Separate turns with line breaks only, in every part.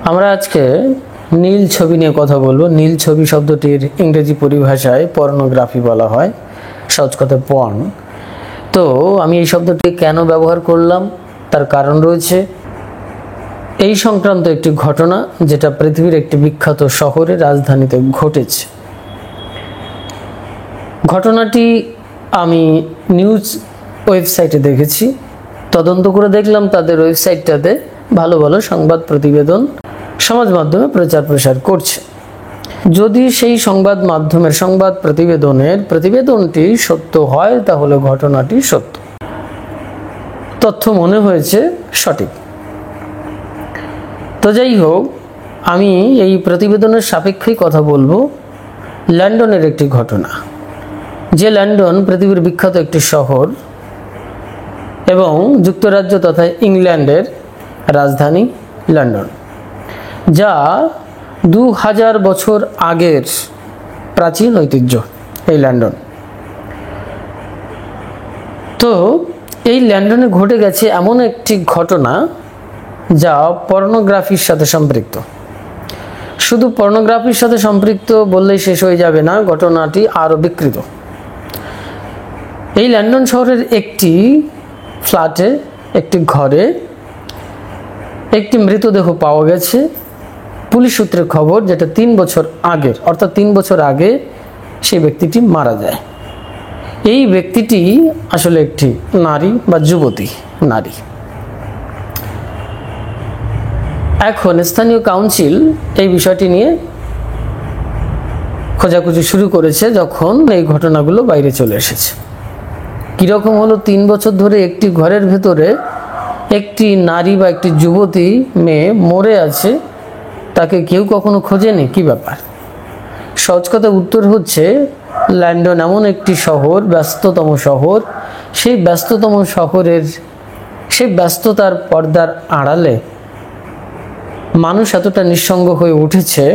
আমরা আজকে নীল ছবি নিয়ে কথা বলবো। নীল ছবি শব্দটির ইংরেজি পরিভাষায় পর্নোগ্রাফি বলা হয়, সহজ কথায় পর্ন। তো আমি এই শব্দটি কেন ব্যবহার করলাম তার কারণ রয়েছে। এই সংক্রান্ত একটি ঘটনা যেটা পৃথিবীর একটি বিখ্যাত শহরে রাজধানীতে ঘটেছে। ঘটনাটি আমি নিউজ ওয়েবসাইটে দেখেছি, তদন্ত করে দেখলাম তাদের ওয়েবসাইটটাতে ভালো ভালো সংবাদ প্রতিবেদন সমাজ মাধ্যমে প্রচার প্রসার করছে। যদি সেই সংবাদ মাধ্যমের সংবাদ প্রতিবেদনটি সত্য হয় তাহলে ঘটনাটি সত্য, তথ্য মনে হয়েছে সঠিক। তো যাই হোক, আমি এই প্রতিবেদনের সাপেক্ষেই কথা বলবো লন্ডনের একটি ঘটনা। যে লন্ডন পৃথিবীর বিখ্যাত একটি শহর এবং যুক্তরাজ্য তথা ইংল্যান্ডের রাজধানী লন্ডন, যা 2000 বছর আগের প্রাচীন ঐতিহ্য এই লন্ডন। তো এই লন্ডনে ঘটে গেছে এমন একটি ঘটনা যা পর্নোগ্রাফির সাথে সম্পৃক্ত। শুধু পর্নোগ্রাফির সাথে সম্পৃক্ত বললেই শেষ হয়ে যাবে না, ঘটনাটি আরও বিকৃত। এই লন্ডন শহরের একটি ফ্ল্যাটে, একটি ঘরে একটি মৃতদেহ পাওয়া গেছে। পুলিশ সূত্রে খবর, যেটা 3 বছর আগের, অর্থাৎ 3 বছর আগে সেই ব্যক্তিটি মারা যায়। এই ব্যক্তিটি আসলে একটি নারী বা যুবতী নারী। এখন স্থানীয় কাউন্সিল এই বিষয়টি নিয়ে খোঁজাখুঁজি শুরু করেছে যখন এই ঘটনাগুলো বাইরে চলে এসেছে। কীরকম হলো, 3 বছর ধরে একটি ঘরের ভেতরে একটি নারী বা একটি যুবতী মেয়ে মরে আছে, তাকে কেউ কখনো খোঁজেনি? কি ব্যাপার? সহজ কথা উত্তর হচ্ছে, লন্ডন এমন একটি শহর, ব্যস্ততম শহর। সেই ব্যস্ততম শহরের সেই ব্যস্ততার পর্দার আড়ালে মানুষ এতটা নিঃসঙ্গ হয়ে উঠেছে,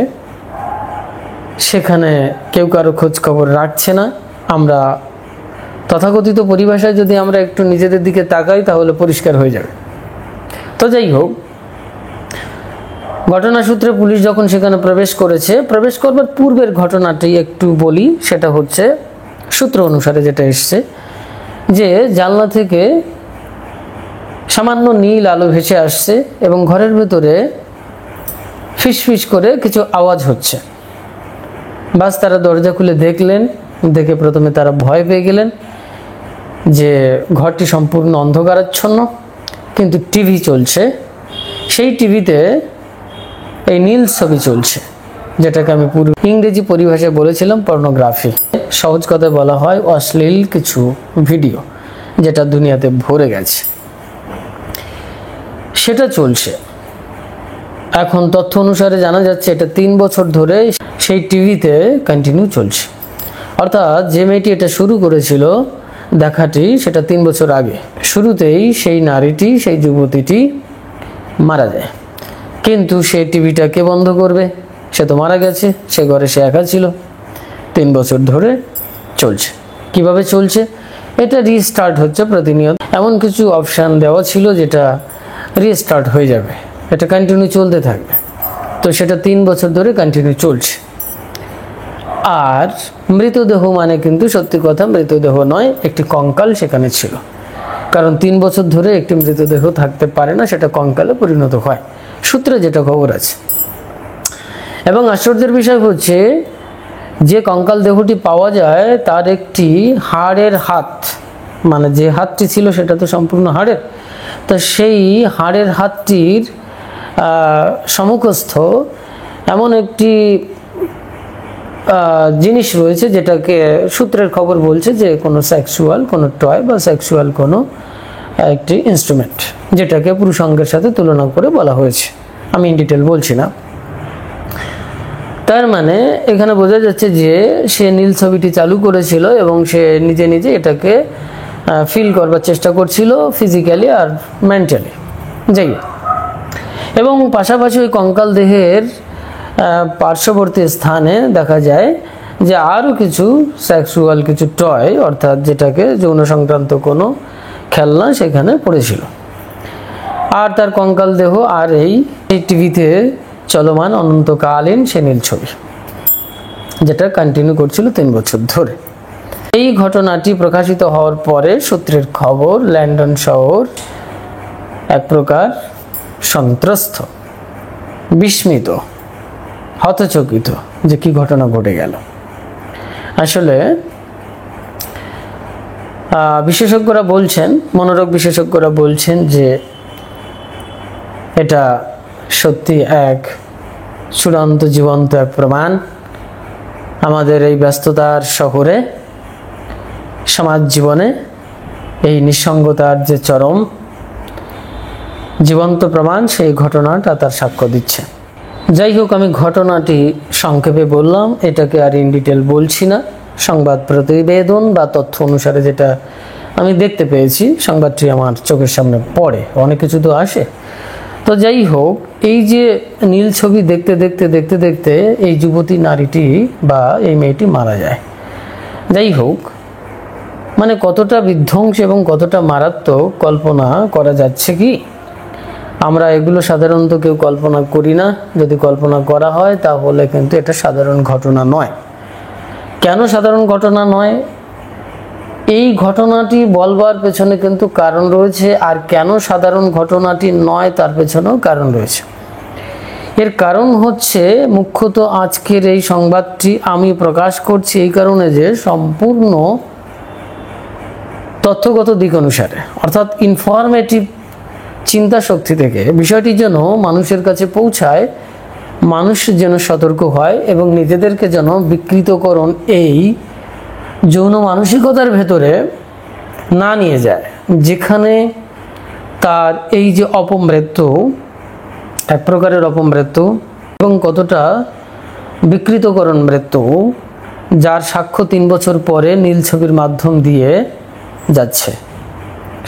সেখানে কেউ কারো খোঁজ খবর রাখছে না। আমরা তথাকথিত পরিভাষায় যদি আমরা একটু নিজেদের দিকে তাকাই তাহলে পরিষ্কার হয়ে যাবে। তো যাই হোক, ঘটনা সূত্রে পুলিশ যখন সেখানে প্রবেশ করেছে, প্রবেশ করবার পূর্বের ঘটনাটি একটু বলি। সেটা হচ্ছে সূত্র অনুসারে যেটা এসছে, যে জানলা থেকে সামান্য নীল আলো ভেসে আসছে এবং ঘরের ভেতরে ফিসফিস করে কিছু আওয়াজ হচ্ছে। বাস তারা দরজা খুলে দেখলেন, দেখে প্রথমে তারা ভয় পেয়ে গেলেন যে ঘরটি সম্পূর্ণ অন্ধকারাচ্ছন্ন, কিন্তু টিভি চলছে। সেই টিভিতে এই নীল ছবি চলছে, যেটাকে আমি পুরো ইংরেজি পরিভাষায় বলেছিলাম পর্নোগ্রাফি। সহজ কথায় বলা হয় অশ্লীল কিছু ভিডিও যেটা দুনিয়াতে ভরে গেছে, সেটা চলছে। এখন তথ্য অনুসারে জানা যাচ্ছে এটা 3 বছর ধরে সেই টিভিতে কন্টিনিউ চলছে। অর্থাৎ যে মেয়েটি এটা শুরু করেছিল দেখাটি, সেটা 3 বছর আগে শুরুতেই সেই নারীটি, সেই যুবতীটি মারা যায়। কিন্তু সে টিভিটা কে বন্ধ করবে? সে তো মারা গেছে, সে ঘরে সে একা ছিল। 3 বছর ধরে চলছে। কিভাবে চলছে? এটা রিস্টার্ট হচ্ছে প্রতিনিয়ত। এমন কিছু অপশান দেওয়া ছিল যেটা রিস্টার্ট হয়ে যাবে, এটা কন্টিনিউ চলতে থাকবে। তো সেটা 3 বছর ধরে কন্টিনিউ চলছে। আর মৃতদেহ মানে কিন্তু সত্যি কথা মৃতদেহ নয়, একটি কঙ্কাল সেখানে ছিল। কারণ 3 বছর ধরে একটি মৃতদেহ থাকতে পারে না, সেটা কঙ্কালে পরিণত হয়, সূত্রে যেটা খবর আছে। এবং আশ্চর্যের বিষয় হচ্ছে, যে কঙ্কাল দেহটি পাওয়া যায় তার একটি হাড়ের হাত, মানে যে হাতটি ছিল সেটা তো সম্পূর্ণ হাড়ের, তো সেই হাড়ের হাতটির সম্মুখস্থ এমন একটি জিনিস রয়েছে যেটাকে সূত্রের খবর বলছে যে কোনো সেক্সুয়াল কোনো টয় বা সেক্সুয়াল কোনো একটি ইনস্ট্রুমেন্ট, যেটাকে পুরুষাঙ্গের সাথে তুলনা করে বলা হয়েছে। আমি ইন ডিটেল বলছি না। তার মানে এখানে বোঝা যাচ্ছে যে সে নীল ছবিটি চালু করেছিল এবং সে নিজে নিজে এটাকে ফিল করবার চেষ্টা করছিল, ফিজিক্যালি আর মেন্টালি, যাই। এবং পাশাপাশি ওই কঙ্কাল দেহের পার্শ্ববর্তী স্থানে দেখা যায় যে আরও কিছু সেক্সুয়াল কিছু টয়, অর্থাৎ যেটাকে যৌন সংক্রান্ত কোনো খেলনা সেখানে পড়েছিল। আর তার কঙ্কাল দেহ আর এই টিভিতে চলমান অনন্তকালীন সে নীল ছবি, যেটা কন্টিনিউ করছিল 3 বছর ধরে। এই ঘটনাটি প্রকাশিত হওয়ার পরে সূত্রের খবর, লন্ডন শহর এক প্রকার সন্ত্রস্ত, বিস্মিত, হতচকিত যে কি ঘটনা ঘটে গেল। আসলে বিশেষজ্ঞরা বলছেন, মনোরোগ বিশেষজ্ঞরা বলছেন যে এটা সত্যি এক চূড়ান্ত জীবন্ত এক প্রমাণ আমাদের এই ব্যস্ততার শহরে, সমাজ জীবনে এই নিঃসঙ্গতার যে চরম জীবন্ত প্রমাণ, সেই ঘটনাটা তার সাক্ষ্য দিচ্ছে। যাই হোক, আমি ঘটনাটি সংক্ষেপে বললাম, এটাকে আর ইন ডিটেল বলছি না। সংবাদ প্রতিবেদন বা তথ্য অনুসারে যেটা আমি দেখতে পেয়েছি, সংবাদটি আমার চোখের সামনে পড়ে, অনেক কিছু তো আসে। তো যাই হোক, এই যে নীল ছবি দেখতে দেখতে দেখতে দেখতে এই যুবতী নারীটি বা এই মেয়েটি মারা যায়। যাই হোক, মানে কতটা বিধ্বংসী এবং কতটা মারাত্মক কল্পনা করা যাচ্ছে কি? আমরা এগুলো সাধারণত কেউ কল্পনা করি না। যদি কল্পনা করা হয় তাহলে কিন্তু এটা সাধারণ ঘটনা নয়। কেন সাধারণ ঘটনা নয়? এই ঘটনাটি বলবার পেছনে কিন্তু কারণ রয়েছে, আর কেন সাধারণ ঘটনাটি নয় তার পেছনেও কারণ রয়েছে। এর কারণ হচ্ছে মুখ্যত আজকের এই সংবাদটি আমি প্রকাশ করছি এই কারণে যে সম্পূর্ণ তথ্যগত দিক অনুসারে, অর্থাৎ ইনফরমেটিভ চিন্তা শক্তি থেকে বিষয়টি যেন মানুষের কাছে পৌঁছায়, মানুষ যেন সতর্ক হয় এবং নিজেদেরকে যেন বিকৃতকরণ এই যৌন মানসিকতার ভেতরে না নিয়ে যায়, যেখানে তার এই যে অপমৃত্যু, এক প্রকারের অপমৃত্যু এবং কতটা বিকৃতকরণ মৃত্যু, যার সাক্ষ্য 3 বছর পরে নীল ছবির মাধ্যম দিয়ে যাচ্ছে,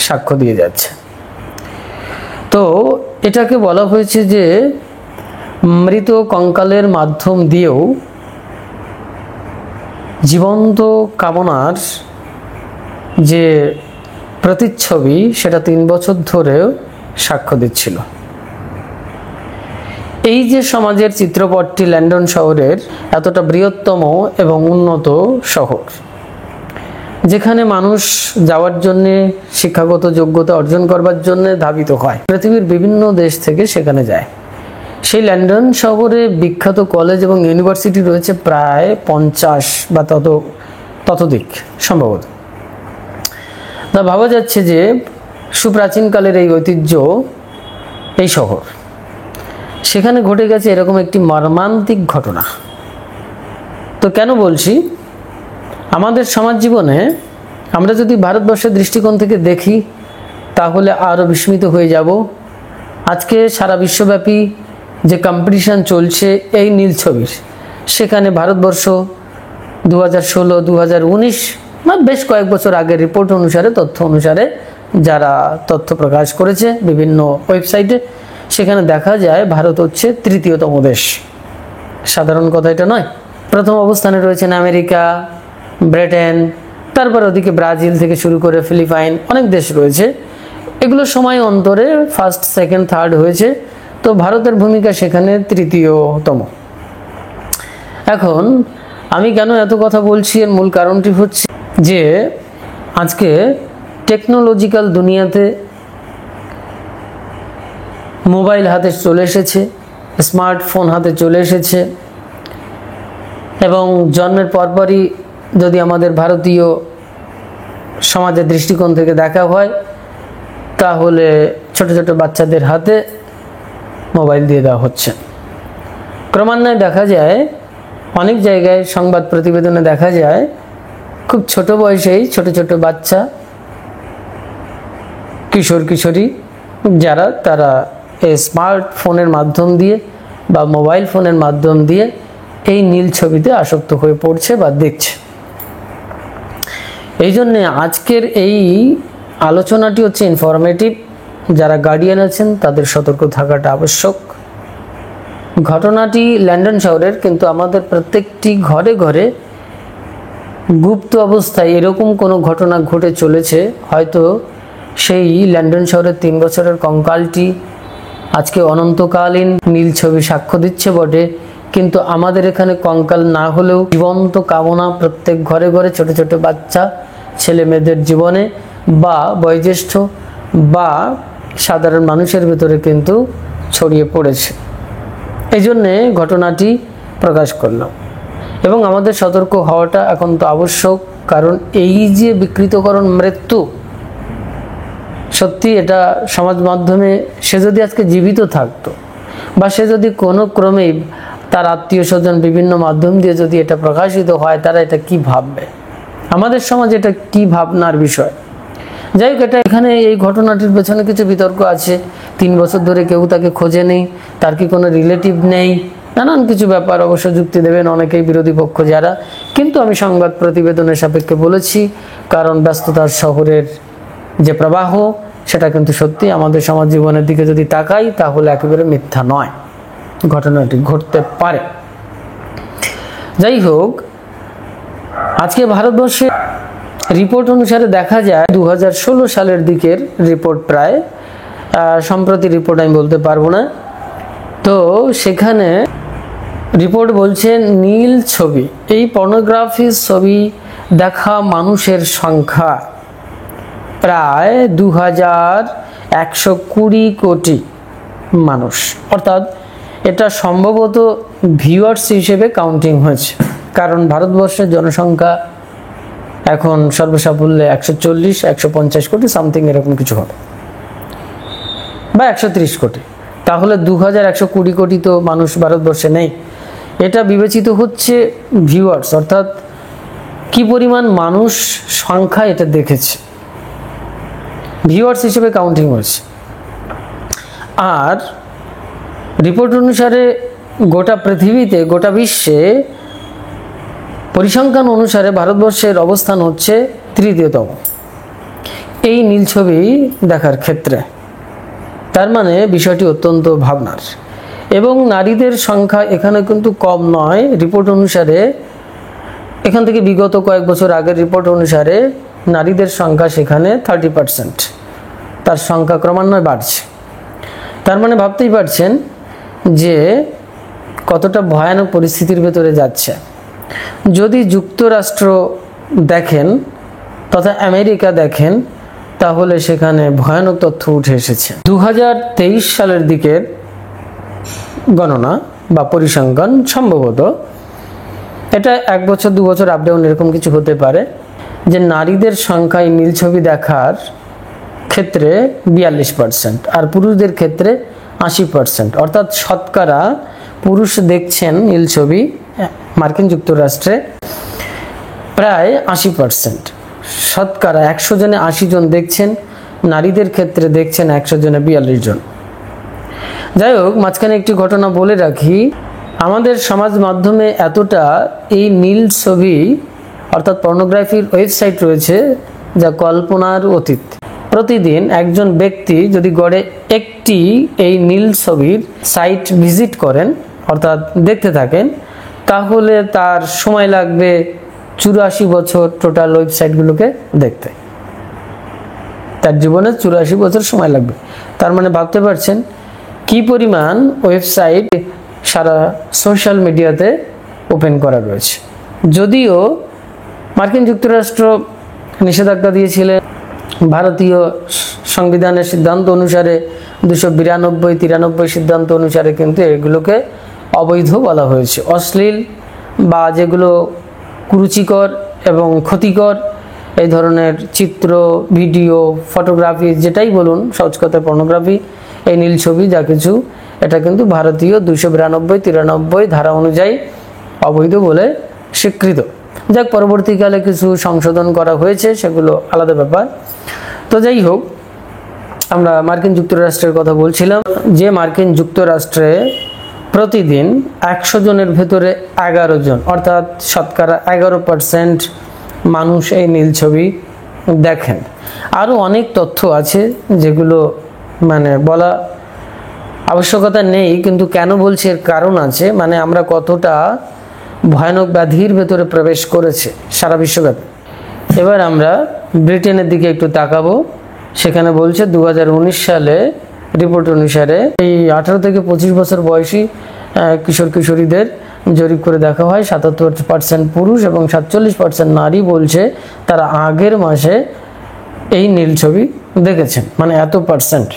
সাক্ষ্য দিয়ে যাচ্ছে। তো এটাকে বলা হয়েছে যে মৃত কঙ্কালের মাধ্যম দিয়েও জীবন্ত কামনার যে প্রতিচ্ছবি, সেটা 3 বছর ধরেও সাক্ষ্য দিচ্ছিল। এই যে সমাজের চিত্রপটটি লন্ডন শহরের এতটা বৃহত্তম এবং উন্নত শহর, যেখানে মানুষ যাওয়ার জন্যে, শিক্ষাগত যোগ্যতা অর্জন করবার জন্য ধাবিত হয়, পৃথিবীর বিভিন্ন দেশ থেকে সেখানে যায়। সেই লন্ডন শহরে বিখ্যাত কলেজ এবং ইউনিভার্সিটি রয়েছে প্রায় 50 বা ততোধিক সম্ভবত। তা ভাবা যাচ্ছে যে সুপ্রাচীনকালের এই ঐতিহ্য, এই শহর, সেখানে ঘটে গেছে এরকম একটি মর্মান্তিক ঘটনা। তো কেন বলছি? আমাদের সমাজ জীবনে আমরা যদি ভারতবর্ষের দৃষ্টিকোণ থেকে দেখি তাহলে আরও বিস্মিত হয়ে যাব। আজকে সারা বিশ্বব্যাপী যে কম্পিটিশন চলছে এই নীল ছবির, সেখানে ভারতবর্ষ 2016, 2019 বা বেশ কয়েক বছর আগের রিপোর্ট অনুসারে, তথ্য অনুসারে যারা তথ্য প্রকাশ করেছে বিভিন্ন ওয়েবসাইটে, সেখানে দেখা যায় ভারত হচ্ছে 3য়তম দেশ। সাধারণ কথা এটা নয়। প্রথম অবস্থানে রয়েছেন আমেরিকা, ব্রিটেন, তারপর ওদিকে ব্রাজিল থেকে শুরু করে ফিলিপাইন, অনেক দেশ রয়েছে। এগুলো সময় অন্তরে ফার্স্ট, সেকেন্ড, থার্ড হয়েছে। তো ভারতের ভূমিকা সেখানে 3য়তম। এখন আমি কেন এত কথা বলছি, এর মূল কারণটি হচ্ছে যে আজকে টেকনোলজিক্যাল দুনিয়াতে মোবাইল হাতে চলে এসেছে, স্মার্টফোন হাতে চলে এসেছে, এবং জন্মের পরপরই যদি আমাদের ভারতীয় সমাজের দৃষ্টিকোণ থেকে দেখা হয় তাহলে ছোট ছোট বাচ্চাদের হাতে মোবাইল দিয়ে দেওয়া হচ্ছে। ক্রমান্বয়ে দেখা যায় অনেক জায়গায় সংবাদ প্রতিবেদনে দেখা যায় খুব ছোট বয়সেই ছোট ছোট বাচ্চা, কিশোর কিশোরী যারা, তারা এই স্মার্টফোনের মাধ্যম দিয়ে বা মোবাইল ফোনের মাধ্যম দিয়ে এই নীল ছবিতে আসক্ত হয়ে পড়ছে বা দেখছে। এই জন্যে আজকের এই আলোচনাটি হচ্ছে ইনফরমেটিভ। যারা গার্ডিয়ান আছেন তাদের সতর্ক থাকাটা আবশ্যক। ঘটনাটি লন্ডন শহরের, কিন্তু আমাদের প্রত্যেকটি ঘরে ঘরে গুপ্ত অবস্থায় এরকম কোনো ঘটনা ঘটে চলেছে। হয়তো সেই লন্ডন শহরের 3 বছরের কঙ্কালটি আজকে অনন্তকালীন নীল ছবি সাক্ষ্য দিচ্ছে বটে, কিন্তু আমাদের এখানে কঙ্কাল না হলেও জীবন্ত কামনা প্রত্যেক ঘরে ঘরে ছোট ছোট বাচ্চা ছেলে মেয়েদের জীবনে বা বয়োজ্যেষ্ঠ বা সাধারণ মানুষের ভিতরে কিন্তু ছড়িয়ে পড়েছে। এই জন্যে ঘটনাটি প্রকাশ করলাম এবং আমাদের সতর্ক হওয়াটা এখন তো আবশ্যক, কারণ এই যে বিকৃতকরণ মৃত্যু, সত্যি এটা সমাজ মাধ্যমে সে যদি আজকে জীবিত থাকতো বা সে যদি কোনো ক্রমেই তার আত্মীয় স্বজন বিভিন্ন মাধ্যম দিয়ে যদি এটা প্রকাশিত হয়, তারা এটা কি ভাববে, আমাদের সমাজ এটা কি ভাবনার বিষয়। যাই হোক, এটা এখানে এই ঘটনাটির পেছনে কিছু বিতর্ক আছে। 3 বছর ধরে কেউ তাকে খোঁজে নেই, তার কি কোনো রিলেটিভ নেই, নানান কিছু ব্যাপার অবশ্য যুক্তি দেবেন অনেকেই বিরোধী পক্ষ যারা, কিন্তু আমি সংবাদ প্রতিবেদনের সাপেক্ষে বলেছি, কারণ ব্যস্ততার শহরের যে প্রবাহ সেটা কিন্তু সত্যি আমাদের সমাজ জীবনের দিকে যদি তাকাই তাহলে একেবারে মিথ্যা নয়, ঘটনাটি ঘটতে পারে। যাই হোক, আজকে ভারতবর্ষে রিপোর্ট অনুসারে দেখা যায় 2016 সালের দিকের রিপোর্ট, প্রায় সম্প্রতি রিপোর্ট আমি বলতে পারবো না, তো সেখানে রিপোর্ট বলছে নীল ছবি, এই পর্নোগ্রাফি ছবি দেখা মানুষের সংখ্যা প্রায় 2120 কোটি মানুষ, অর্থাৎ এটা সম্ভবত ভিউয়ার্স হিসেবে কাউন্টিং হয়েছে, কারণ ভারতবর্ষের জনসংখ্যা এখন সর্বসাফল্যে 140-150 কোটি সামথিং এরকম কিছু হবে, বা 130 কোটি, তাহলে 2120 কোটি তো মানুষ ভারতবর্ষে নেই। এটা বিবেচিত হচ্ছে ভিউয়ার্স, অর্থাৎ কি পরিমাণ মানুষ সংখ্যা এটা দেখেছে, ভিউয়ার্স হিসেবে কাউন্টিং হয়েছে। আর রিপোর্ট অনুসারে গোটা পৃথিবীতে, গোটা বিশ্বে পরিসংখ্যান অনুসারে ভারতবর্ষের অবস্থান হচ্ছে 3য়তম এই নীল ছবি দেখার ক্ষেত্রে। তার মানে বিষয়টি অত্যন্ত ভাবনার, এবং নারীদের সংখ্যা এখানে কিন্তু কম নয়। রিপোর্ট অনুসারে এখান থেকে বিগত কয়েক বছর আগের রিপোর্ট অনুসারে নারীদের সংখ্যা সেখানে 30%, তার সংখ্যা ক্রমান্বয়ে বাড়ছে। তার মানে ভাবতেই পারছেন যে কতটা ভয়ানক পরিস্থিতির ভেতরে যাচ্ছে। যদি যুক্তরাষ্ট্র দেখেন তথা আমেরিকা দেখেন, তাহলে সেখানে ভয়ানক তথ্য উঠে এসেছে। 2023 সালের দিকের গণনা বা পরিসংখ্যান, সম্ভবত এটা 1 বছর 2 বছর আপডাউন এরকম কিছু হতে পারে, যে নারীদের সংখ্যায় নীল ছবি দেখার ক্ষেত্রে 42% আর পুরুষদের ক্ষেত্রে 80%, অর্থাৎ শতকরা পুরুষ দেখছেন নীল ছবি মার্কিন যুক্তরাষ্ট্রে প্রায় 80%, শতকরা 100 জনে 80 জন দেখছেন, নারীদের ক্ষেত্রে দেখছেন 100 জনে 42 জন। যাই হোক, মাঝখানে একটি ঘটনা বলে রাখি, আমাদের সমাজ মাধ্যমে এতটা এই নীল ছবি অর্থাৎ পর্নোগ্রাফির ওয়েবসাইট রয়েছে যা কল্পনার অতীত। প্রতিদিন একজন ব্যক্তি যদি গড়ে একটি এই নীল ছবির সাইট ভিজিট করেন অর্থাৎ দেখতে থাকেন, তাহলে তার সময় লাগবে 84 বছর টোটাল ওয়েবসাইটগুলোকে দেখতে, তার জীবনে 84 বছর সময় লাগবে। তার মানে ভাবতে পারছেন কি পরিমাণ ওয়েবসাইট সারা সোশ্যাল মিডিয়াতে ওপেন করা রয়েছে। যদিও মার্কিন যুক্তরাষ্ট্র নিষেধাজ্ঞা দিয়েছিলেন, ভারতীয় সংবিধানের সিদ্ধান্ত অনুসারে 292-93 সিদ্ধান্ত অনুসারে কিন্তু এগুলোকে অবৈধ বলা হয়েছে। অশ্লীল বা যেগুলো কুরুচিকর এবং ক্ষতিকর এই ধরনের চিত্র, ভিডিও, ফটোগ্রাফি, যেটাই বলুন, সহজ কথায় পর্নোগ্রাফি, এই নীল ছবি যা কিছু, এটা কিন্তু ভারতীয় 292-93 ধারা অনুযায়ী অবৈধ বলে স্বীকৃত। যাক, পরবর্তীকালে কিছু সংশোধন করা হয়েছে, সেগুলো আলাদা ব্যাপার। তো যাই হোক, আমরা মার্কিন যুক্তরাষ্ট্রের কথা বলছিলাম, যে মার্কিন যুক্তরাষ্ট্রে প্রতিদিন 100 জনের ভেতরে 11 জন অর্থাৎ শতকরা 11% মানুষ এই নীল ছবি দেখেন। আরও অনেক তথ্য আছে যেগুলো মানে বলা আবশ্যকতা নেই, কিন্তু কেন বলছি এর কারণ আছে, মানে আমরা কতটা ভয়ানক ব্যাধির ভেতরে প্রবেশ করেছে সারা বিশ্বব্যাপী। এবার আমরা ব্রিটেনের দিকে একটু তাকাবো। সেখানে বলছে 2019 সালে রিপোর্ট অনুসারে এই 18 থেকে 25 বছর বয়সী কিশোর কিশোরীদের জরিপ করে দেখা হয়। 77% পুরুষ এবং 47% নারী বলছে তারা আগের মাসে এই নীল ছবি দেখেছেন, মানে এত পার্সেন্ট।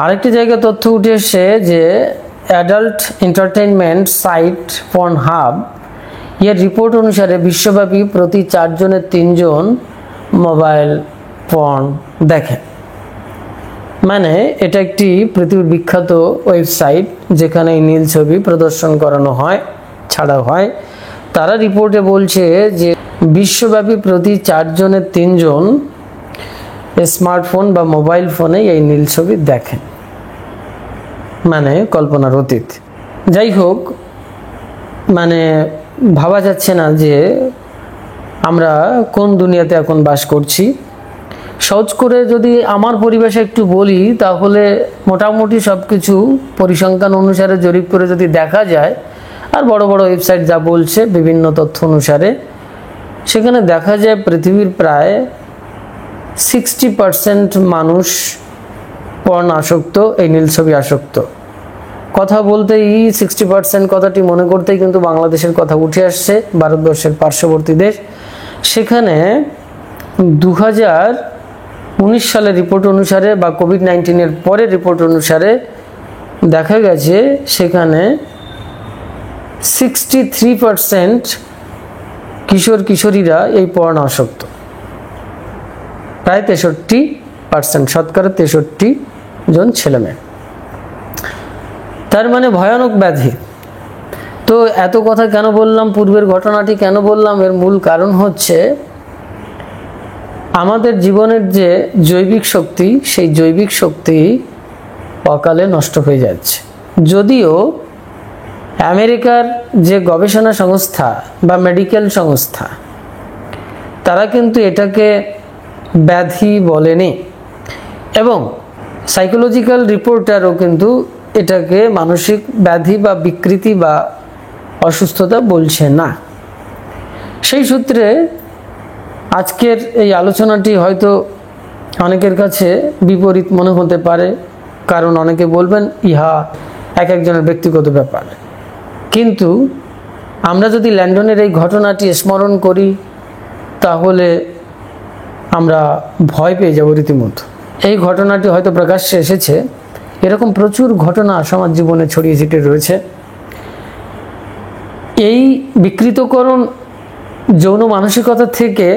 আরেকটি জায়গায় তথ্য উঠে এসছে যে অ্যাডাল্ট এন্টারটেইনমেন্ট সাইট পর্নহাব এর রিপোর্ট অনুসারে বিশ্বব্যাপী প্রতি 4 জনের 3 জন মোবাইল পর্ন দেখেন। মানে এটা একটি পৃথিবীর বিখ্যাত ওয়েবসাইট যেখানে এই নীল ছবি প্রদর্শন করানো হয়, ছাড়া হয়। তারা রিপোর্টে বলছে যে বিশ্বব্যাপী প্রতি 4 জনের 3 জন স্মার্টফোন বা মোবাইল ফোনে এই নীল ছবি দেখেন, মানে কল্পনার অতীত। যাই হোক, মানে ভাবা যাচ্ছে না যে আমরা কোন দুনিয়াতে এখন বাস করছি। সহজ করে যদি আমার পরিবেশে একটু বলি, তাহলে মোটামুটি সব কিছু পরিসংখ্যান অনুসারে জরিপ করে যদি দেখা যায়, আর বড় বড় ওয়েবসাইট যা বলছে বিভিন্ন তথ্য অনুসারে, সেখানে দেখা যায় পৃথিবীর প্রায় 60% মানুষ পর্ন আসক্ত, এই নীল ছবি আসক্ত। কথা বলতেই 60% কথাটি মনে করতেই কিন্তু বাংলাদেশের কথা উঠে আসছে, ভারতবর্ষের পার্শ্ববর্তী দেশ। সেখানে 2019 সালের রিপোর্ট অনুসারে বা কোভিড-19 পরের রিপোর্ট অনুসারে দেখা গেছে সেখানে 63% কিশোর কিশোরীরা এই পর্ন আসক্ত। প্রায় 63%, শতকরা 63 জন ছেলেমেয়ে। তার মানে ভয়ানক ব্যাধি। তো এত কথা কেন বললাম, পূর্বের ঘটনাটি কেন বললাম, এর মূল কারণ হচ্ছে আমাদের জীবনের যে জৈবিক শক্তি, সেই জৈবিক শক্তি অকালে নষ্ট হয়ে যাচ্ছে। যদিও আমেরিকার যে গবেষণা সংস্থা বা মেডিকেল সংস্থা, তারা কিন্তু এটাকে ব্যাধি বলেনি, এবং সাইকোলজিক্যাল রিপোর্টারও কিন্তু এটাকে মানসিক ব্যাধি বা বিকৃতি বা অসুস্থতা বলছে না। সেই সূত্রে আজকের এই আলোচনাটি হয়তো অনেকের কাছে বিপরীত মনে হতে পারে, কারণ অনেকে বলবেন ইহা এক একজনের ব্যক্তিগত ব্যাপার। কিন্তু আমরা যদি ল্যান্ডনের এই ঘটনাটি স্মরণ করি, তাহলে আমরা ভয় পেয়ে যাব রীতিমতো। এই ঘটনাটি হয়তো প্রকাশ্যে এসেছে, এরকম প্রচুর ঘটনা সমাজ জীবনে ছড়িয়ে ছিটিয়ে রয়েছে। এই বিকৃতকরণ যৌন মানসিকতা থেকে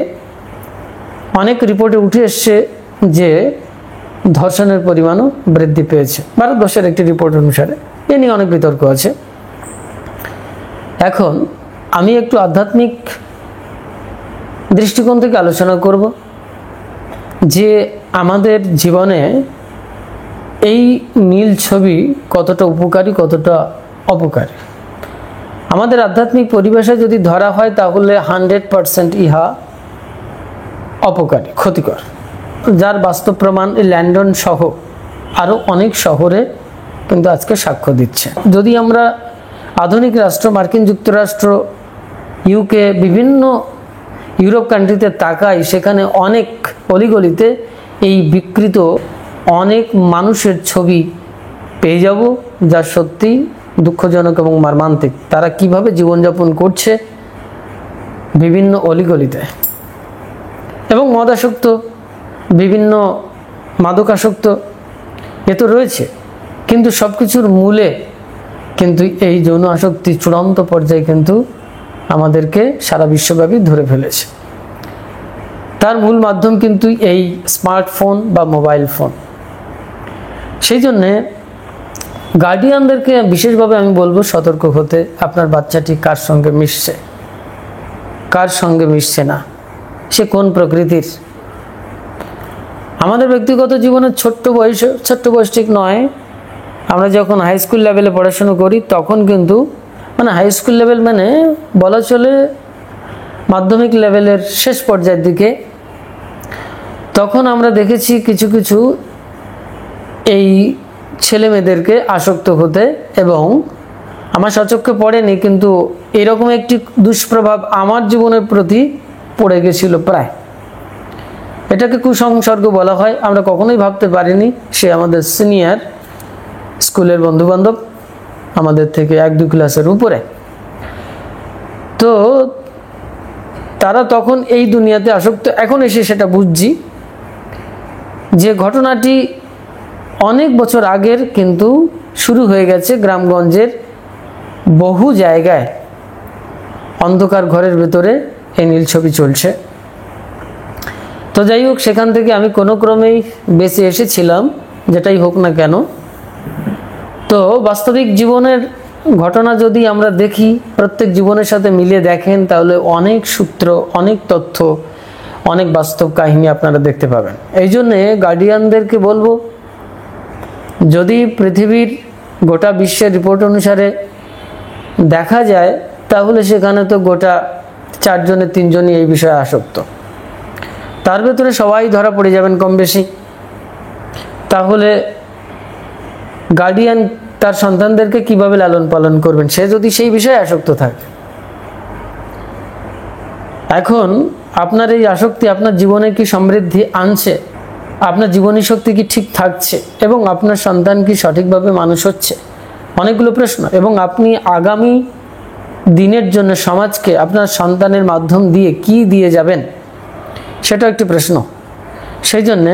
অনেক রিপোর্টে উঠে এসছে যে ধর্ষণের পরিমাণও বৃদ্ধি পেয়েছে ভারতবর্ষের একটি রিপোর্ট অনুসারে। এ নিয়ে অনেক বিতর্ক আছে। এখন আমি একটু আধ্যাত্মিক দৃষ্টিকোণ থেকে আলোচনা করব যে আমাদের জীবনে এই নীল ছবি কতটা উপকারী, কতটা অপকারী। আমাদের আধ্যাত্মিক পরিবেশে যদি ধরা হয়, তাহলে 100% ইহা অপকারী, ক্ষতিকর, যার বাস্তব প্রমাণ লন্ডন সহ আরও অনেক শহরে কিন্তু আজকে সাক্ষ্য দিচ্ছে। যদি আমরা আধুনিক রাষ্ট্র মার্কিন যুক্তরাষ্ট্র, ইউকে, বিভিন্ন ইউরোপ কান্ট্রিতে তাকাই, সেখানে অনেক অলিগলিতে এই বিকৃত অনেক মানুষের ছবি পেয়ে যাব, যা সত্যি দুঃখজনক এবং মর্মান্তিক। তারা কিভাবে জীবনযাপন করছে বিভিন্ন অলিগলিতে, এবং মদাসক্ত, বিভিন্ন মাদকাসক্ত, এ তো রয়েছে। কিন্তু সব কিছুর মূলে কিন্তু এই যৌন আসক্তি চূড়ান্ত পর্যায়ে কিন্তু আমাদেরকে সারা বিশ্বব্যাপী ধরে ফেলেছে। তার মূল মাধ্যম কিন্তু এই স্মার্টফোন বা মোবাইল ফোন। সেই জন্যে গার্ডিয়ানদেরকে বিশেষভাবে আমি বলবো সতর্ক হতে। আপনার বাচ্চাটি কার সঙ্গে মিশছে, কার সঙ্গে মিশছে না, সে কোন প্রকৃতির। আমাদের ব্যক্তিগত জীবনের ছোট্ট বয়স ঠিক নয়, আমরা যখন হাই স্কুল লেভেলে পড়াশুনো করি, তখন কিন্তু মানে হাই স্কুল লেভেল মানে বলা চলে মাধ্যমিক লেভেলের শেষ পর্যায়ের দিকে, তখন আমরা দেখেছি কিছু কিছু এই ছেলে মেয়েদেরকে আসক্ত হতে, এবং আমার সচক্ষে পড়েনি, কিন্তু এরকম একটি দুষ্প্রভাব আমার জীবনের প্রতি পড়ে গেছিল প্রায়। এটাকে কুসংসর্গ বলা হয়। আমরা কখনোই ভাবতে পারিনি সে আমাদের সিনিয়র স্কুলের বন্ধুবান্ধব, আমাদের থেকে 1-2 ক্লাসের উপরে। তো তারা তখন এই দুনিয়াতে আসক্ত। এখন এসে সেটা বুঝছি যে ঘটনাটি অনেক বছর আগের, কিন্তু শুরু হয়ে গেছে গ্রামগঞ্জের বহু জায়গায়। অন্ধকার ঘরের ভেতরে এই নীল ছবি চলছে। তো যাই হোক, সেখান থেকে আমি কোনো ক্রমেই বেঁচে এসেছিলাম, যেটাই হোক না কেন। তো বাস্তবিক জীবনের ঘটনা যদি আমরা দেখি, প্রত্যেক জীবনের সাথে মিলিয়ে দেখেন, তাহলে অনেক সূত্র, অনেক তথ্য, অনেক বাস্তব কাহিনী আপনারা দেখতে পাবেন। এই জন্যে গার্ডিয়ানদেরকে বলবো, যদি পৃথিবীর গোটা বিশ্বের রিপোর্ট অনুসারে দেখা যায়, তাহলে সেখানে তো গোটা 4 জনের 3 জনই এই বিষয়ে আসক্ত। তার ভেতরে সবাই ধরা পড়ে যাবেন কম বেশি। তাহলে গার্ডিয়ান তার সন্তানদেরকে কিভাবে লালন পালন করবেন, সে যদি সেই বিষয়ে আসক্ত থাকে? এখন আপনার এই আসক্তি আপনার জীবনে কি সমৃদ্ধি আনছে? আপনার জীবনী শক্তি কি ঠিক থাকছে? এবং আপনার সন্তান কি সঠিকভাবে মানুষ হচ্ছে? অনেকগুলো প্রশ্ন। এবং আপনি আগামী দিনের জন্য সমাজকে আপনার সন্তানের মাধ্যম দিয়ে কি দিয়ে যাবেন, সেটাও একটি প্রশ্ন। সেই জন্যে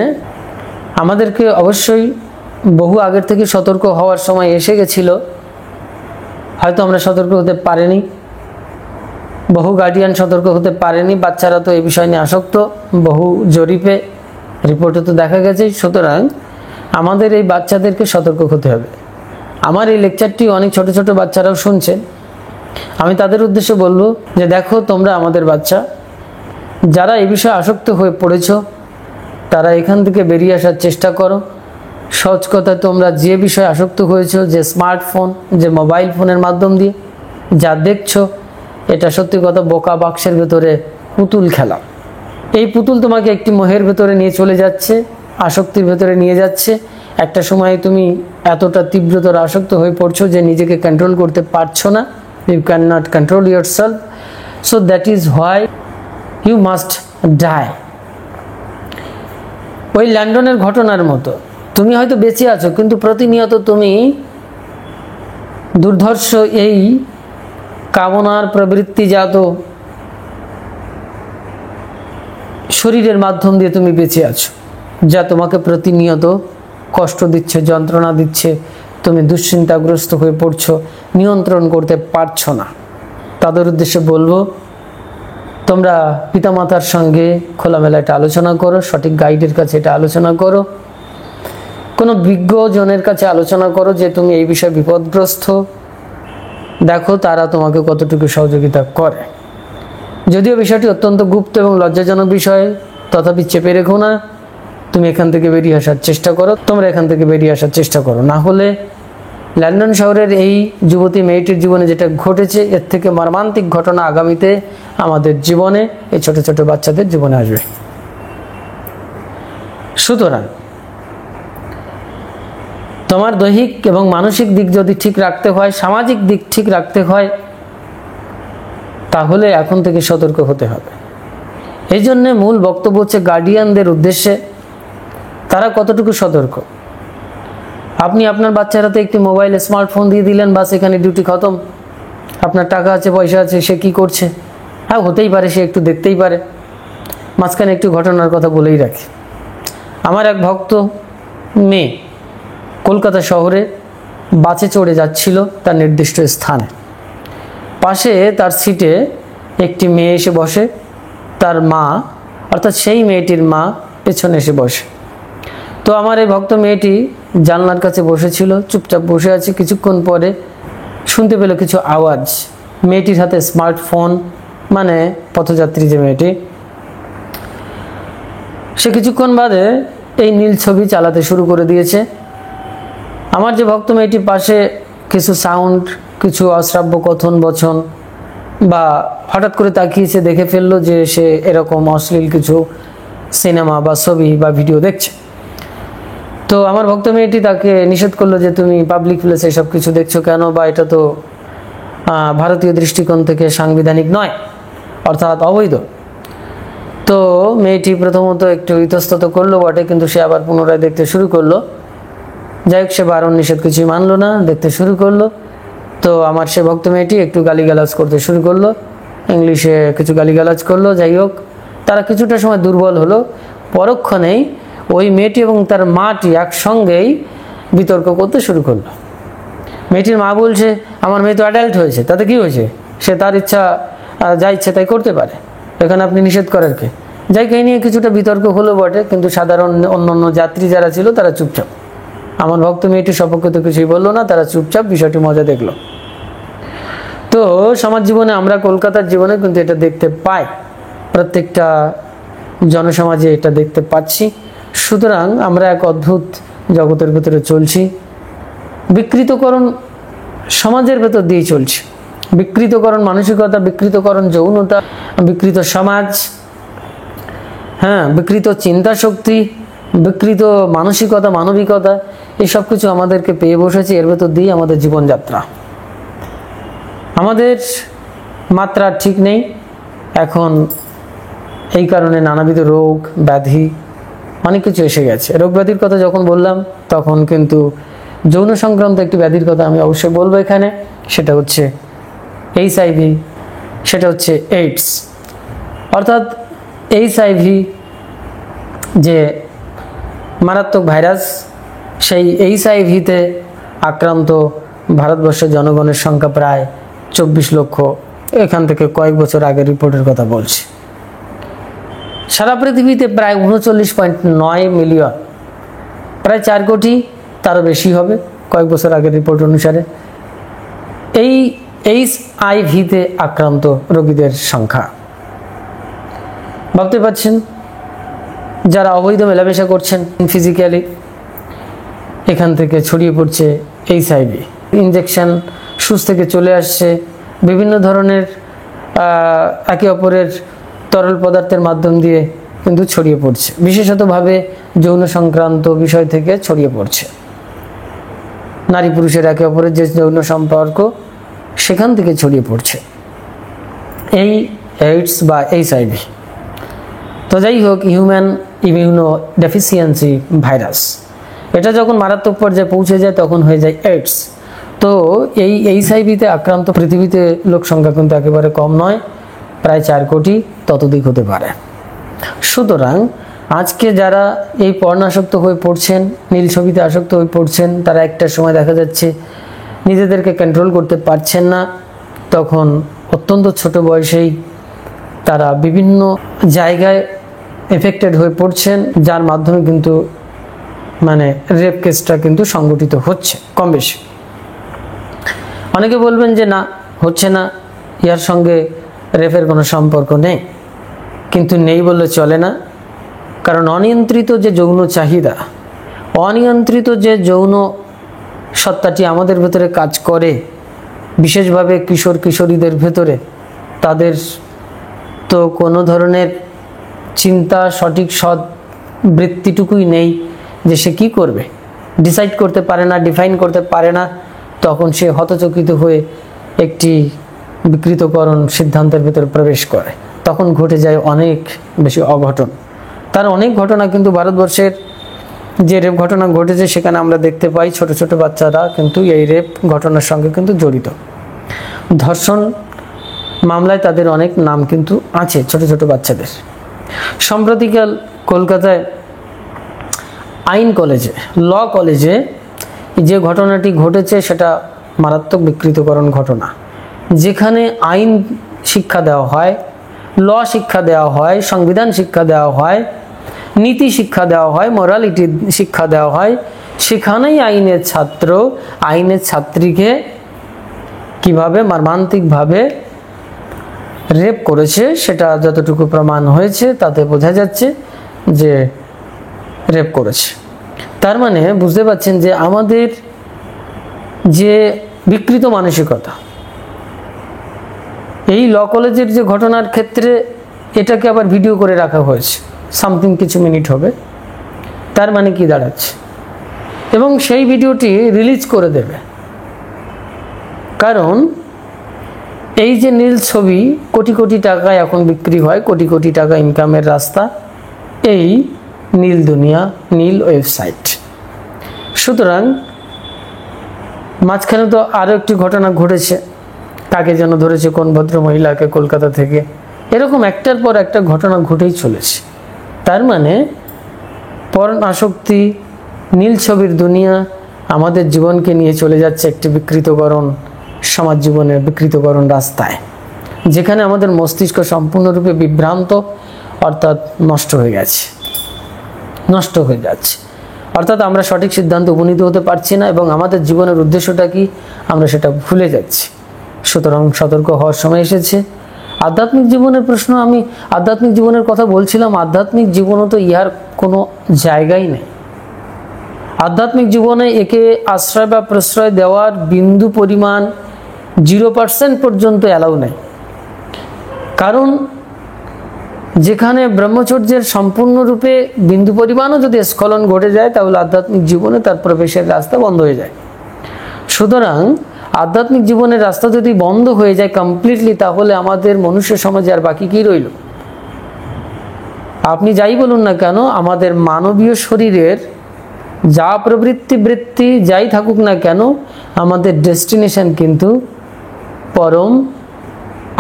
আমাদেরকে অবশ্যই বহু আগের থেকে সতর্ক হওয়ার সময় এসে গেছিল। হয়তো আমরা সতর্ক হতে পারিনি, বহু গার্ডিয়ান সতর্ক হতে পারেনি। বাচ্চারা তো এই বিষয় নিয়ে আসক্ত, বহু জরিপে রিপোর্টে তো দেখা গেছে। সুতরাং আমাদের এই বাচ্চাদেরকে সতর্ক হতে হবে। আমার এই লেকচারটি অনেক ছোট ছোট বাচ্চারাও শুনছেন। আমি তাদের উদ্দেশ্যে বলবো যে দেখো, তোমরা আমাদের বাচ্চা, যারা এই বিষয়ে আসক্ত হয়ে পড়েছ, তারা এখান থেকে বেরিয়ে আসার চেষ্টা করো। সহজ কথা, তোমরা যে বিষয়ে আসক্ত হয়েছ, যে স্মার্টফোন, যে মোবাইল ফোনের মাধ্যম দিয়ে যা দেখছো, এটা সত্যি কথা বোকা বাক্সের ভেতরে পুতুল খেলা। এই পুতুল তোমাকে একটি মোহের ভেতরে নিয়ে চলে যাচ্ছে, আসক্তির ভেতরে নিয়ে যাচ্ছে। একটা সময় তুমি এতটা তীব্রতর আসক্ত হয়ে পড়ছো যে নিজেকে কন্ট্রোল করতে পারছো না। You can not control your self, so that is why you must die. ওই লন্ডনের ঘটনার মতো তুমি হয়তো বেঁচে আছো, কিন্তু প্রতিনিয়ত তুমি দুর্ধর্ষ এই কামনার প্রবৃত্তিজাত শরীরের মাধ্যম দিয়ে তুমি বেঁচে আছো, যা তোমাকে প্রতিনিয়ত কষ্ট দিচ্ছে, যন্ত্রণা দিচ্ছে। তুমি দুশ্চিন্তাগ্রস্ত হয়ে পড়ছো, নিয়ন্ত্রণ করতে পারছো না। তাদের উদ্দেশ্যে বলবো, তোমরা পিতামাতার সঙ্গে খোলামেলা এটা আলোচনা করো, সঠিক গাইডের কাছে এটা আলোচনা করো, কোনো বিজ্ঞজনের কাছে আলোচনা করো যে তুমি এই বিষয়ে বিপদগ্রস্ত। দেখো তারা তোমাকে কতটুকু সহযোগিতা করে। যদিও বিষয়টি অত্যন্ত গুপ্ত এবং লজ্জাজনক বিষয়, তথাপি চেপে রেখো না। তুমি এখান থেকে বেরিয়ে আসার চেষ্টা করো, তোমরা এখান থেকে বেরিয়ে আসার চেষ্টা করো। না হলে লন্ডন শহরের এই যুবতী মেয়েটির জীবনে যেটা ঘটেছে, এর থেকে মর্মান্তিক ঘটনা আগামীতে আমাদের জীবনে, এই ছোট ছোট বাচ্চাদের জীবনে আসবে। সুতরাং তোমার দৈহিক এবং মানসিক দিক যদি ঠিক রাখতে হয়, সামাজিক দিক ঠিক রাখতে হয়, তাহলে এখন থেকে সতর্ক হতে হবে। এই জন্যে মূল বক্তব্য হচ্ছে গার্ডিয়ানদের উদ্দেশ্যে, তারা কতটুকু সতর্ক। আপনি আপনার বাচ্চার হাতে একটি মোবাইল, স্মার্টফোন দিয়ে দিলেন, বাস এখানে ডিউটি খতম। আপনার টাকা আছে, পয়সা আছে, সে কি করছে? হ্যাঁ, হতেই পারে সে একটু দেখতেই পারে। মাঝখানে একটু ঘটনার কথা বলেই রাখি। আমার এক ভক্ত মেয়ে কলকাতা শহরে বাসে চড়ে যাচ্ছিল তার নির্দিষ্ট স্থানে। পাশে তার সিটে একটি মেয়ে এসে বসে, তার মা অর্থাৎ সেই মেয়েটির মা পেছনে এসে বসে। তো আমার এই ভক্ত মেয়েটি জানলার কাছে বসেছিল, চুপচাপ বসে আছে। কিছুক্ষণ পরে শুনতে পেল কিছু আওয়াজ। মেয়েটির হাতে স্মার্টফোন, মানে পথযাত্রী যে মেয়েটি, সে কিছুক্ষণ বাদে এই নীল ছবি চালাতে শুরু করে দিয়েছে। আমার যে ভক্ত মেয়েটি পাশে কিছু সাউন্ড, কিছু অশ্রাব্য কথন বচন বা হঠাৎ করে তাকিয়েছে, দেখে ফেললো যে সে এরকম অশ্লীল কিছু সিনেমা বা ছবি বা ভিডিও দেখছে। তো আমার ভক্ত মেয়েটি তাকে নিষেধ করলো যে তুমি পাবলিক প্লেসে এসব কিছু দেখছো কেন, বা এটা তো ভারতীয় দৃষ্টিকোণ থেকে সাংবিধানিক নয়, অর্থাৎ অবৈধ। তো তো মেয়েটি প্রথমত একটু ইতস্তত করলো বটে, কিন্তু সে আবার পুনরায় দেখতে শুরু করলো। যাই হোক, সে বারণ নিষেধ কিছুই মানলো না, দেখতে শুরু করলো। তো আমার সে ভক্ত মেয়েটি একটু গালিগালাজ করতে শুরু করলো, ইংলিশে কিছু গালিগালাজ করলো। যাই হোক, তারা কিছুটা সময় দুর্বল হলো। পরক্ষণেই ওই মেয়েটি এবং তার মাটি একসঙ্গেই বিতর্ক করতে শুরু করলো। মেয়েটির মা বলছে, আমার মেয়ে তো অ্যাডাল্ট হয়েছে, তাতে কি হয়েছে, সে তার ইচ্ছা যা ইচ্ছে তাই করতে পারে, এখানে আপনি নিষেধ করার কে। যাই এই নিয়ে কিছুটা বিতর্ক হলো বটে, কিন্তু সাধারণ অন্যান্য যাত্রী যারা ছিল তারা চুপচাপ। আমার ভক্ত মেয়েটির সপক্ষে তো কিছুই বললো না, তারা চুপচাপ বিষয়টি মজা দেখলো। তো সমাজ জীবনে, আমরা কলকাতার জীবনে কিন্তু এটা দেখতে পাই, প্রত্যেকটা জনসমাজে এটা দেখতে পাচ্ছি। সুতরাং আমরা এক অদ্ভুত জগতের ভেতরে চলছি, বিকৃতকরণ সমাজের ভেতর দিয়ে চলছে, বিকৃতকরণ মানসিকতা, বিকৃতকরণ যৌনতা, বিকৃত সমাজ, বিকৃত চিন্তা শক্তি, বিকৃত মানসিকতা, মানবিকতা, এই সব কিছু আমাদেরকে পেয়ে বসেছে। এর ভেতর দিয়ে আমাদের জীবনযাত্রা, আমাদের মাত্রা ঠিক নেই এখন। এই কারণে নানাবিধ রোগ ব্যাধি অনেক কিছু এসে গেছে। রোগ ব্যাধির কথা যখন বললাম, তখন কিন্তু যৌন সংক্রান্ত একটি ব্যাধির কথা আমি অবশ্যই বলবো এখানে। সেটা হচ্ছে HIV, সেটা হচ্ছে এইডস। অর্থাৎ HIV যে মারাত্মক ভাইরাস, সেই HIV-তে আক্রান্ত ভারতবর্ষের জনগণের সংখ্যা প্রায় 24 লক্ষ। এখান থেকে কয়েক বছর আগের রিপোর্টের কথা বলছি। সারা পৃথিবীতে প্রায় 39.9 মিলিয়ন, প্রায় 4 কোটি, তারও বেশি হবে কয়েক বছর আগের রিপোর্ট অনুসারে, এই HIV-তে আক্রান্ত রোগীদের সংখ্যা। ভাবতে পারছেন, যারা অবৈধ মেলামেশা করছেন ফিজিক্যালি, এখান থেকে ছড়িয়ে পড়ছে HIV। ইনজেকশন সুচ থেকে চলে আসছে, বিভিন্ন ধরনের একে অপরের তরল পদার্থের মাধ্যম দিয়ে কিন্তু ছড়িয়ে পড়ছে, বিশেষতভাবে যৌন সংক্রান্ত বিষয় থেকে ছড়িয়ে পড়ছে। নারী পুরুষের একে অপরের যে যৌন সম্পর্ক, সেখান থেকে ছড়িয়ে পড়ছে এই এইডস বা HIV। তো যাই হোক, হিউম্যান ইমিউনো ডেফিসিয়েন্সি ভাইরাস, এটা যখন মারাত্মক পর্যায়ে পৌঁছে যায় তখন হয়ে যায় এইডস। তো এই HIV-তে আক্রান্ত পৃথিবীতে লোক সংখ্যা কিন্তু একেবারে কম নয়, প্রায় 4 কোটি, ততোধিক হতে পারে। সুতরাং আজকে যারা এই পর্ণাসক্ত হয়ে পড়ছেন, নীল ছবিতে আসক্ত হয়ে পড়ছেন, তারা একটা সময় দেখা যাচ্ছে নিজেদেরকে কন্ট্রোল করতে পারছেন না। তখন অত্যন্ত ছোট বয়সেই তারা বিভিন্ন জায়গায় এফেক্টেড হয়ে পড়ছেন, যার মাধ্যমে কিন্তু রেপ কেসটা কিন্তু সংগঠিত হচ্ছে কম বেশি। অনেকে বলবেন যে না, হচ্ছে না, ইয়ার সঙ্গে রেপের কোনো সম্পর্ক নেই। কিন্তু নেই বললে চলে না, কারণ অনিয়ন্ত্রিত যে যৌন চাহিদা, অনিয়ন্ত্রিত যে যৌন সত্তাটি আমাদের ভেতরে কাজ করে, বিশেষভাবে কিশোর কিশোরীদের ভেতরে, তাদের তো কোনো ধরনের চিন্তা, সঠিক সৎ বৃত্তিটুকুই নেই যে সে কী করবে, ডিসাইড করতে পারে না, ডিফাইন করতে পারে না। তখন সে হতচকিত হয়ে একটি বিকৃতকরণ সিদ্ধান্তের ভেতরে প্রবেশ করে, তখন ঘটে যায় অনেক বেশি অঘটন। তার অনেক ঘটনা কিন্তু ভারতবর্ষের যে রেপ ঘটনা ঘটেছে, সেখানে আমরা দেখতে পাই ছোট ছোট বাচ্চারা কিন্তু এই রেপ ঘটনার সঙ্গে কিন্তু জড়িত। ধর্ষণ মামলায় তাদের অনেক নাম কিন্তু আছে, ছোট ছোট বাচ্চাদের। সম্প্রতিকাল কলকাতায় আইন কলেজে, ল কলেজে যে ঘটনাটি ঘটেছে, সেটা মারাত্মক বিকৃতকরণ ঘটনা। যেখানে আইন শিক্ষা দেওয়া হয়, ল শিক্ষা দেওয়া হয়, সংবিধান শিক্ষা দেওয়া হয়, নীতি শিক্ষা দেওয়া হয়, মোরালিটি শিক্ষা দেওয়া হয়, সেখানেই আইনের ছাত্র, আইনের ছাত্রীকে কিভাবে মর্মান্তিকভাবে রেপ করেছে, সেটা যতটুকু প্রমাণ হয়েছে তাতে বোঝা যাচ্ছে যে রেপ করেছে। তার মানে বুঝতে পারছেন যে আমাদের যে বিকৃত মানসিকতা, এই ল কলেজের যে ঘটনার ক্ষেত্রে এটাকে আবার ভিডিও করে রাখা হয়েছে, সামথিং কিছু মিনিট হবে। তার মানে কি দাঁড়াচ্ছে, এবং সেই ভিডিওটি রিলিজ করে দেবে, কারণ এই যে নীল ছবি কোটি কোটি টাকায় এখন বিক্রি হয়, কোটি কোটি টাকা ইনকামের রাস্তা, এই নীল দুনিয়া, নীল ওয়েবসাইট। সুতরাং মাঝখানে তো আরও একটি ঘটনা ঘটেছে, কাকে যেন ধরেছে কোন ভদ্র মহিলাকে কলকাতা থেকে, এরকম একটার পর একটা ঘটনা ঘটেই চলেছে। তার মানে পর্ন আসক্তি, নীল ছবির দুনিয়া আমাদের জীবনকে নিয়ে চলে যাচ্ছে একটি বিকৃতকরণ সমাজ জীবনের বিকৃতকরণ রাস্তায়, যেখানে আমাদের মস্তিষ্ক সম্পূর্ণরূপে বিভ্রান্ত, অর্থাৎ নষ্ট হয়ে যাচ্ছে। অর্থাৎ আমরা সঠিক সিদ্ধান্ত উপনীত হতে পারছি না এবং আমাদের জীবনের উদ্দেশ্যটা কি আমরা সেটা ভুলে যাচ্ছি। সুতরাং সতর্ক হওয়ার সময় এসেছে। আধ্যাত্মিক জীবনের প্রশ্ন, আমি আধ্যাত্মিক জীবনের কথা বলছিলাম, আধ্যাত্মিক জীবনও তো ইহার কোনো জায়গাই নেই। আধ্যাত্মিক জীবনে একে আশ্রয় বা প্রশ্রয় দেওয়ার বিন্দু পরিমাণ 0% পর্যন্ত অ্যালাউ নেই। কারণ যেখানে ব্রহ্মচর্যের সম্পূর্ণরূপে বিন্দু পরিমাণও যদি স্খলন ঘটে যায়, তাহলে আধ্যাত্মিক জীবনে তার প্রবেশের রাস্তা বন্ধ হয়ে যায়। সুতরাং আধ্যাত্মিক জীবনের রাস্তা যদি বন্ধ হয়ে যায় কমপ্লিটলি, তাহলে আমাদের মনুষ্য সমাজে আর বাকি কি রইল? আপনি যাই বলুন না কেন, আমাদের মানবীয় শরীরের যা প্রবৃত্তি বৃত্তি যাই থাকুক না কেন, আমাদের ডেস্টিনেশন কিন্তু পরম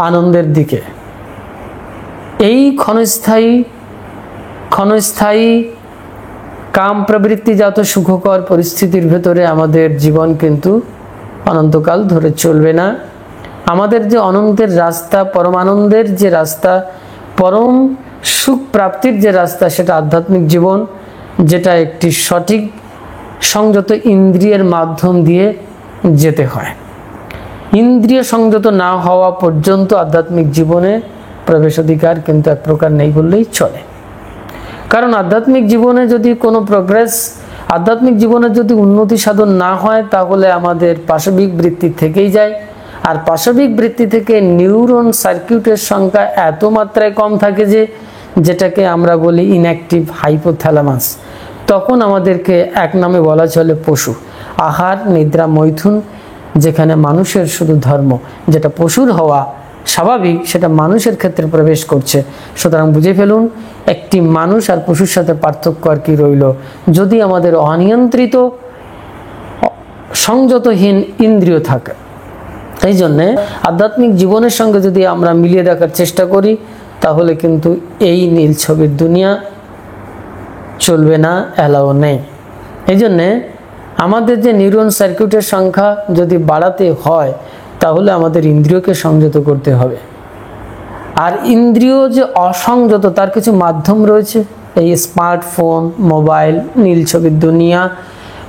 আনন্দের দিকে। এই ক্ষণস্থায়ী কাম প্রবৃত্তিজাত সুখকর পরিস্থিতির ভেতরে আমাদের জীবন কিন্তু অনন্তকাল ধরে চলবে না। আমাদের যে অনন্তের রাস্তা, পরমানন্দের যে রাস্তা, পরম সুখ প্রাপ্তির যে রাস্তা, সেটা আধ্যাত্মিক জীবন, যেটা একটি সঠিক সংযত ইন্দ্রিয়ের মাধ্যম দিয়ে যেতে হয়। ইন্দ্রিয় সংযত না হওয়া পর্যন্ত আধ্যাত্মিক জীবনে প্রবেশ অধিকার কিন্তু এক প্রকার নেই বললেই চলে। কারণ আধ্যাত্মিক জীবনে যদি কোনো প্রোগ্রেস, আধ্যাত্মিক জীবনে যদি উন্নতি সাধন না হয়, তাহলে আমাদের পাশবিক বৃত্তি থেকেই যায়। আর পাশবিক বৃত্তি থেকে নিউরন সার্কিটের সংখ্যা এত মাত্রায় কম থাকে যেটাকে আমরা বলি ইনঅ্যাক্টিভ হাইপোথ্যালামাস। তখন আমাদেরকে এক নামে বলা চলে পশু। আহার, নিদ্রা, মৈথুন, যেখানে মানুষের শুধু ধর্ম, যেটা পশুর হওয়া স্বাভাবিক, সেটা মানুষের ক্ষেত্রে প্রবেশ করছে। সুতরাং বুঝে ফেলুন, একটি মানুষ আর পশুর সাথে পার্থক্য আর কি রইল? যদি আমাদের অনিয়ন্ত্রিত সংযতহীন ইন্দ্রিয় থাকে। এই জন্যে আধ্যাত্মিক জীবনের সঙ্গে যদি আমরা মিলিয়ে দেখার চেষ্টা করি, তাহলে কিন্তু এই নীল ছবির দুনিয়া চলবে না, অ্যালাউ নেই। এই জন্যে আমাদের যে নিউরন সার্কিটের সংখ্যা যদি বাড়াতে হয়, তাহলে আমাদের ইন্দ্রিয়কে সংযত করতে হবে। আর ইন্দ্রিয় যে অসংযত, তার কিছু মাধ্যম রয়েছে। এই স্মার্টফোন, মোবাইল, নীল ছবির দুনিয়া,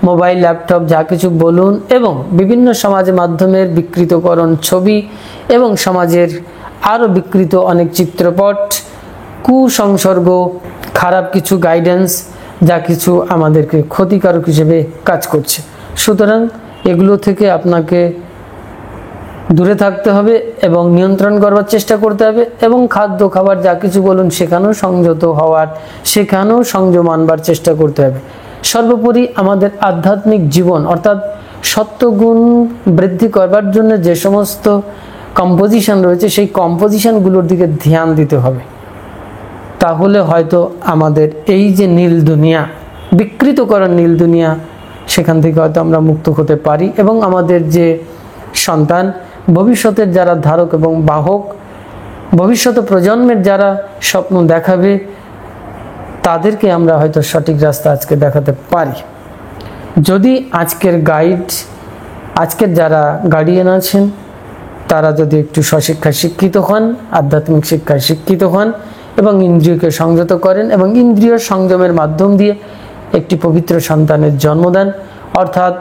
মোবাইল, ল্যাপটপ, যা কিছু বলুন, এবং বিভিন্ন সমাজ মাধ্যমের বিকৃতকরণ ছবি এবং সমাজের আরও বিকৃত অনেক চিত্রপট, কুসংসর্গ, খারাপ কিছু গাইডেন্স, যা কিছু আমাদেরকে ক্ষতিকারক হিসেবে কাজ করছে। সুতরাং এগুলো থেকে আপনাকে দূরে থাকতে হবে এবং নিয়ন্ত্রণ করবার চেষ্টা করতে হবে। এবং খাদ্য খাবার যা কিছু বলুন, সেখানেও সংযত হওয়ার, সেখানেও সংযম আনবার চেষ্টা করতে হবে। সর্বোপরি আমাদের আধ্যাত্মিক জীবন অর্থাৎ সত্যগুণ বৃদ্ধি করবার জন্য যে সমস্ত কম্পোজিশন রয়েছে, সেই কম্পোজিশনগুলোর দিকে ধ্যান দিতে হবে। তাহলে হয়তো আমাদের এই যে নীল দুনিয়া, বিকৃতকরণ নীল দুনিয়া, সেখান থেকে হয়তো আমরা মুক্ত হতে পারি এবং আমাদের যে সন্তান, ভবিষ্যতের যারা ধারক এবং বাহক, ভবিষ্যৎ প্রজন্মের যারা স্বপ্ন দেখাবে, তাদেরকে আমরা হয়তো সঠিক রাস্তা আজকে দেখাতে পারি। যদি আজকের গাইড, আজকের যারা গার্ডিয়ান আছেন, তারা যদি একটু স্বশিক্ষায় শিক্ষিত হন, আধ্যাত্মিক শিক্ষায় শিক্ষিত হন এবং ইন্দ্রিয়কে সংযত করেন এবং ইন্দ্রিয় সংযমের মাধ্যম দিয়ে একটি পবিত্র সন্তানের জন্ম দেন। অর্থাৎ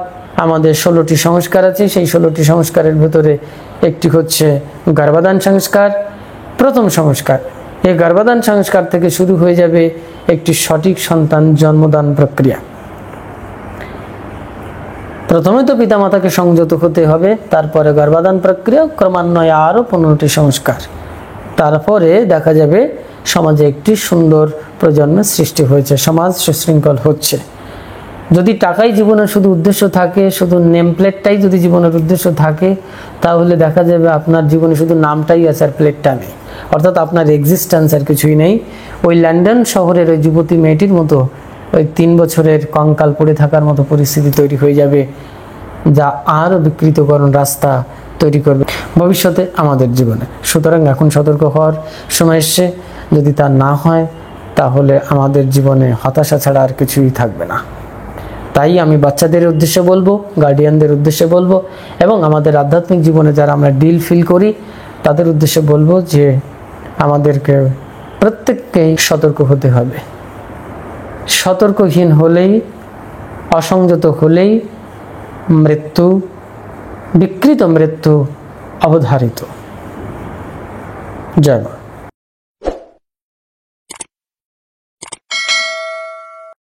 আমাদের 16টি সংস্কার আছে, সেই 16টি সংস্কারের ভেতরে একটি হচ্ছে গর্ভদান সংস্কার, প্রথম সংস্কার। এই গর্ভদান সংস্কার থেকে শুরু হয়ে যাবে একটি সঠিক সন্তান জন্মদান প্রক্রিয়া। প্রথমে তো পিতামাতাকে সংযত হতে হবে, তারপরে গর্ভদান প্রক্রিয়া, ক্রমান্বয়ে আরও 15টি সংস্কার। তারপরে দেখা যাবে সমাজে একটি সুন্দর প্রজন্মের সৃষ্টি হয়েছে, সমাজ সুশৃঙ্খল হচ্ছে। যদি টাকাই জীবনের শুধু উদ্দেশ্য থাকে, শুধু নেম প্লেটটাই যদি জীবনের উদ্দেশ্য থাকে, তাহলে দেখা যাবে আপনার জীবনে শুধু নামটাই আছে আর প্লেটটা নেই, অর্থাৎ আপনার এক্সিস্টেন্স আর কিছুই নেই। ওই লন্ডন শহরের ওই যুবতী মেয়েটির মতো ওই 3 বছরের কঙ্কাল পড়ে থাকার মতো পরিস্থিতি তৈরি হয়ে যাবে, যা আরও বিকৃতকরণ রাস্তা তৈরি করবে ভবিষ্যতে আমাদের জীবনে। সুতরাং এখন সতর্ক হওয়ার সময় এসছে। যদি তা না হয় তাহলে আমাদের জীবনে হতাশা ছাড়া আর কিছুই থাকবে না। তাই আমি বাচ্চাদের উদ্দেশ্যে বলবো, গার্ডিয়ানদের উদ্দেশ্যে বলবো, এবং আমাদের আধ্যাত্মিক জীবনে যারা আমরা ডিল ফিল করি তাদের উদ্দেশ্যে বলবো যে আমাদেরকে প্রত্যেককেই সতর্ক হতে হবে। সতর্কহীন হলেই, অসংযত হলেই মৃত্যু, বিকৃত মৃত্যু অবধারিত। জয় মা।